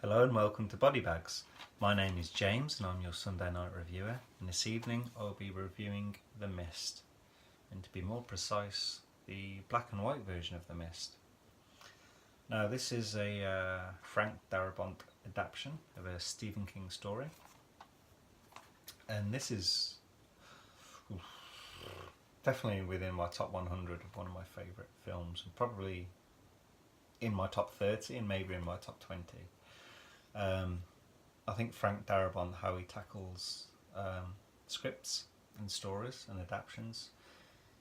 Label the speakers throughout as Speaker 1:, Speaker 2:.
Speaker 1: Hello and welcome to Body Bags. My name is James and I'm your Sunday night reviewer, and this evening I'll be reviewing The Mist, and to be more precise, the black and white version of The Mist. Now this is a Frank Darabont adaptation of a Stephen King story, and this is definitely within my top 100 of one of my favourite films, and probably in my top 30 and maybe in my top 20. I think Frank Darabont, how he tackles scripts and stories and adaptations,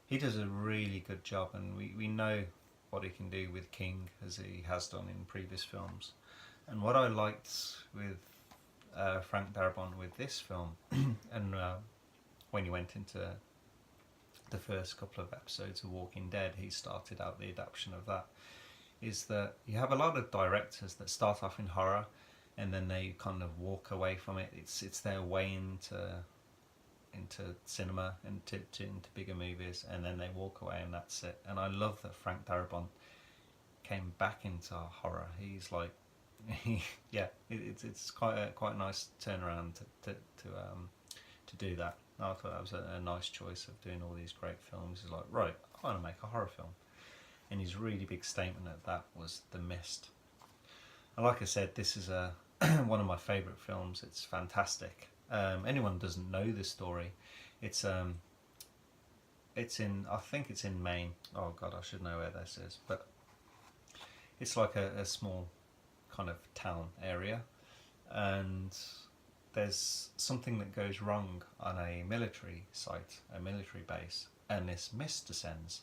Speaker 1: he does a really good job, and we know what he can do with King as he has done in previous films. And what I liked with Frank Darabont with this film, and when he went into the first couple of episodes of Walking Dead, he started out the adaptation of that, is that you have a lot of directors that start off in horror and then they kind of walk away from it. It's their way into cinema and into bigger movies, and then they walk away and that's it. And I love that Frank Darabont came back into horror. He's like, it's quite a nice turnaround to do that. I thought that was a nice choice of doing all these great films. He's like, right, I want to make a horror film, and his really big statement at that was The Mist. And like I said, this is one of my favourite films. It's fantastic. Anyone who doesn't know this story, it's in, I think it's in Maine. Oh God, I should know where this is, but it's like a small kind of town area, and there's something that goes wrong on a military site, a military base, and this mist descends,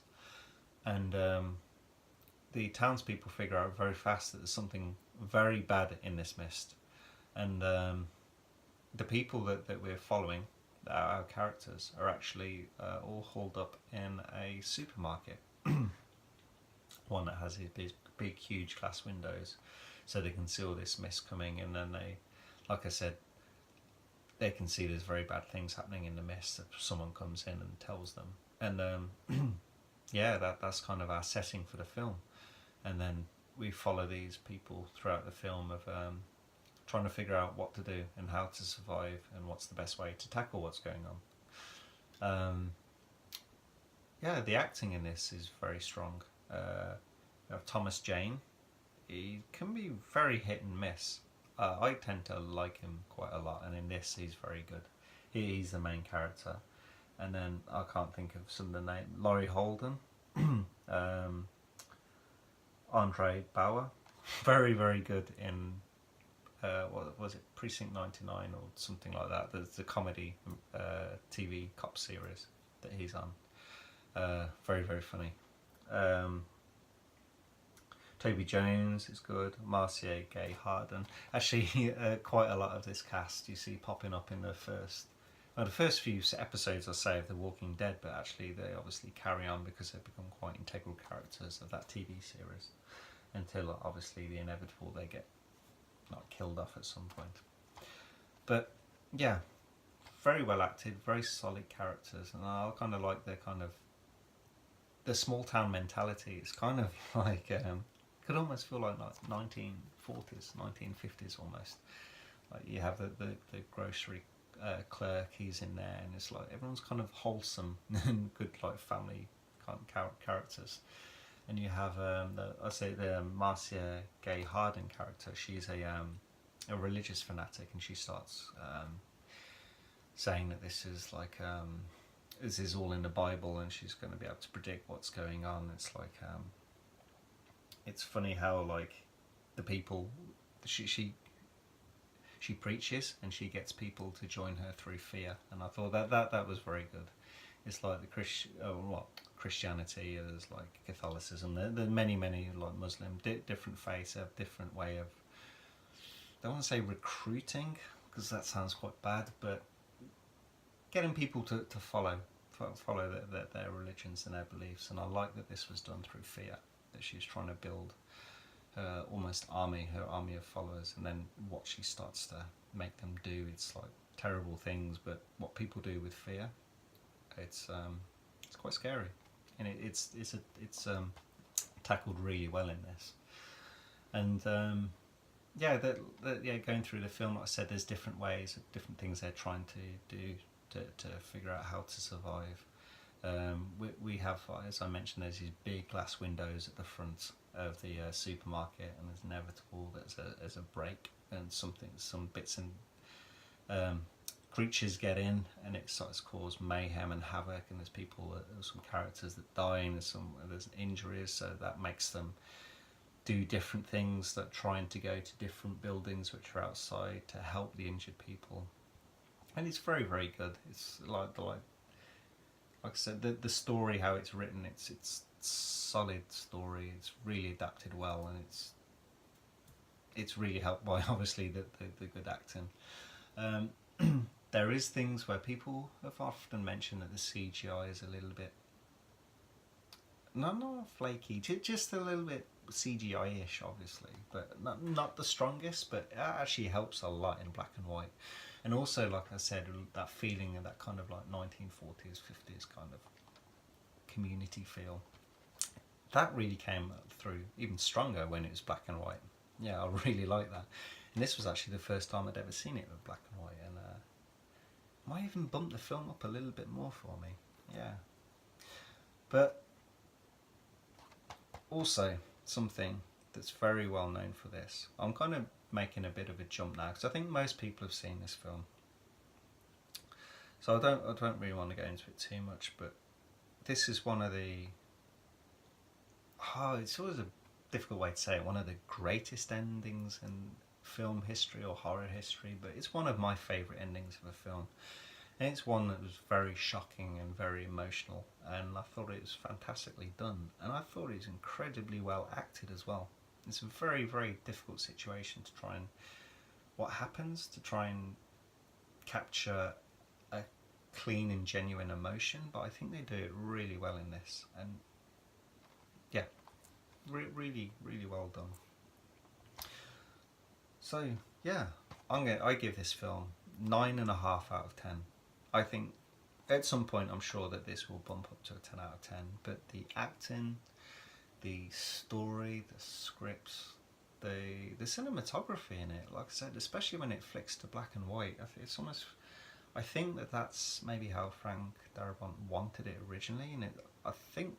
Speaker 1: and the townspeople figure out very fast that there's something very bad in this mist, and the people that we're following, our characters, are actually all hauled up in a supermarket, one that has these big huge glass windows so they can see all this mist coming, and then they, like I said, they can see there's very bad things happening in the mist if someone comes in and tells them. And yeah, that's kind of our setting for the film. And then we follow these people throughout the film of trying to figure out what to do and how to survive and what's the best way to tackle what's going on. Yeah, the acting in this is very strong. You have Thomas Jane. He can be very hit and miss. I tend to like him quite a lot, and in this he's very good. He's the main character. And then I can't think of some of the names. Laurie Holden. Andre Bauer, very good in what was it, Precinct 99 or something like that. There's the comedy TV cop series that he's on. Very funny. Toby Jones is good. Marcia Gay Harden. Actually, quite a lot of this cast you see popping up in the first few episodes, I say, of The Walking Dead, but actually they obviously carry on because they've become quite integral characters of that TV series, until obviously the inevitable, they get not killed off at some point. But yeah, very well acted, very solid characters, and I kind of like the small town mentality. It's kind of like could almost feel like 1940s, 1950s almost. Like you have the grocery clerk, he's in there, and it's like everyone's kind of wholesome and good, like family kind of characters. And you have the Marcia Gay Harden character. She's a religious fanatic, and she starts saying that this is like this is all in the Bible, and she's going to be able to predict what's going on. It's like it's funny how like the people she preaches, and she gets people to join her through fear, and I thought that was very good. It's like the Christianity, there's like Catholicism, there are many like Muslim, different faiths have different way of, I don't want to say recruiting, because that sounds quite bad, but getting people to follow their religions and their beliefs. And I like that this was done through fear, that she's trying to build her almost her army of followers, and then what she starts to make them do, it's like terrible things, but what people do with fear, it's quite scary, and it's tackled really well in this. And yeah, yeah, going through the film, like I said, there's different ways, different things they're trying to do to figure out how to survive. We have, as I mentioned, there's these big glass windows at the front of the supermarket, and it's inevitable there's a break and some bits and creatures get in, and it starts to cause mayhem and havoc. And there's some characters that die, and there's injuries, so that makes them do different things, that trying to go to different buildings which are outside to help the injured people. And it's very, very good. It's like I said, the story, how it's written, it's solid story. It's really adapted well, and it's really helped by obviously the good acting. There is things where people have often mentioned that the CGI is a little bit not flaky, just a little bit CGI-ish, obviously, but not the strongest. But it actually helps a lot in black and white. And also, like I said, that feeling of that kind of like 1940s, 50s kind of community feel, that really came through even stronger when it was black and white. Yeah, I really like that. And this was actually the first time I'd ever seen it with black and white, and might even bump the film up a little bit more for me. Yeah. But also, something that's very well known for this, I'm kind of making a bit of a jump now, because I think most people have seen this film, so I don't really want to go into it too much, but this is one of the it's always a difficult way to say it, one of the greatest endings in film history or horror history, but it's one of my favourite endings of a film, and it's one that was very shocking and very emotional, and I thought it was fantastically done, and I thought it was incredibly well acted as well. It's a very, very difficult situation to try and capture a clean and genuine emotion, but I think they do it really well in this, and yeah, really, really well done. So yeah, I give this film 9.5 out of 10. I think at some point I'm sure that this will bump up to a 10 out of 10, but the acting, the story, the scripts, the cinematography in it, like I said, especially when it flicks to black and white, it's almost, I think that's maybe how Frank Darabont wanted it originally, and I think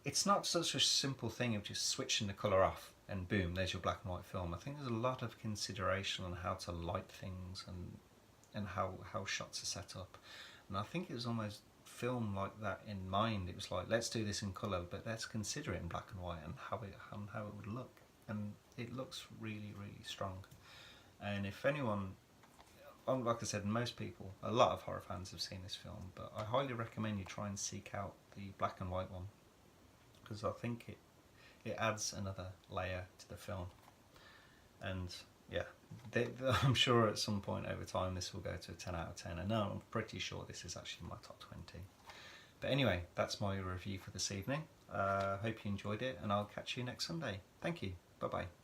Speaker 1: it's not such a simple thing of just switching the colour off and boom, there's your black and white film. I think there's a lot of consideration on how to light things and how shots are set up, and I think it was almost film like that in mind. It was like, let's do this in colour, but let's consider it in black and white and how it would look, and it looks really, really strong. And if anyone, like I said, most people, a lot of horror fans have seen this film, but I highly recommend you try and seek out the black and white one, because I think it adds another layer to the film. And yeah, I'm sure at some point over time this will go to a 10 out of 10, and I'm pretty sure this is actually my top 20. But anyway, that's my review for this evening. Hope you enjoyed it, and I'll catch you next Sunday. Thank you. Bye bye.